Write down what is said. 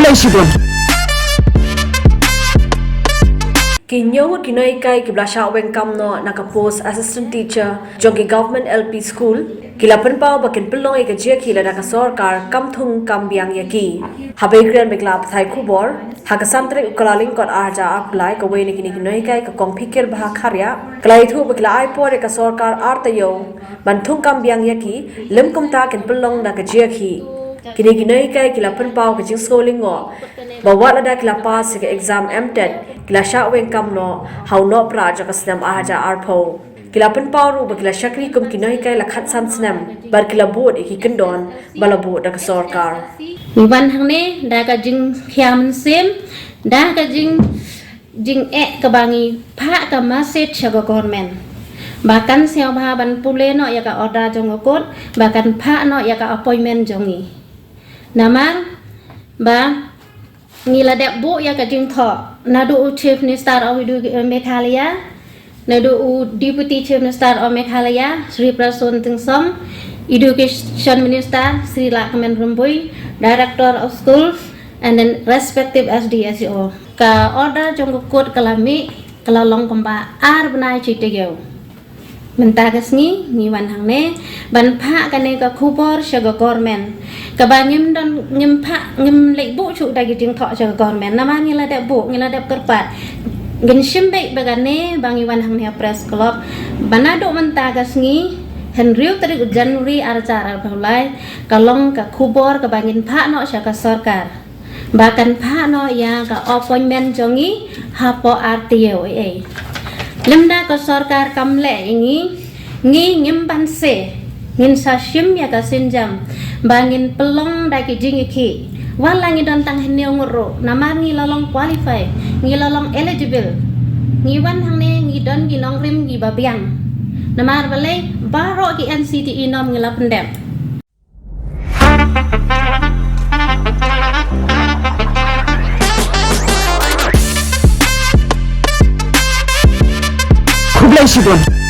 Kublai Kinyo kinoi kai kiblasha wengkam no nakapos assistant teacher jogi government LP school kilapan pau bakin pelong e kajia kila nakasarkar kamthung kambiang yaki habegren beklap thai khubor hakasantre ukalaling kot arja akulai kawe ni kinoi kai ka kongphikir bah kharya klai thu bekla ai por e kasarkar artayo banthung kambiang yaki lemkumta kin pelong nakajia ki kini kinoi kai kilapan pau kajing scholingo bawa ada kilapa sega exam MTET kilasha wengkam no hauno praja kasnam aja arpo kilapan pauru bagila shakri kum kinoi kai lakhat san snam bar kilabot iki kendon balabot dak sarkar Wan hang ne da ka jing khiam sem da ka jing kebangi pha ka maset chago government bahkan sel bha ban pule no ya ka order jong kot bahkan pha no ya ka appointment jongi namang ba ngila dep bu ya ka jing tho nadu chief minister of Meghalaya nadu deputy chief minister of Meghalaya Sri Prasun Tengsom education minister Sri Lakman Rumbui director of schools and then respective SDSO ka order jong kot kalami kalalong kamba ar banai chitegeu mentagasngi ni wan hang ne ban pha kane ka khubor shaga government ka ba ngim don ngim pha ngim lei bu chu da gi ting tho shaga government nama ngila da bu ngila da kerpat gen shimbe bagane bangi wan hang ne press club banado mentagasngi Henry tarik Januari arca arbalai kalong ka khubor ka bangin pha no shaga sarkar bahkan pha no ya ka appointment jongi hapo RTO lemda ko sarkar kamle ingi ngi ngimban se ngin sashim ya ka sinjam bangin pelong da ki jingiki wala ngi don tang heneu ngoro namar ngi lalong qualify ngi lalong eligible ngi wan hang ne ngi don gi nong rim gi babiang namar bale baro ki NCTE nom ngi lapendem Kublai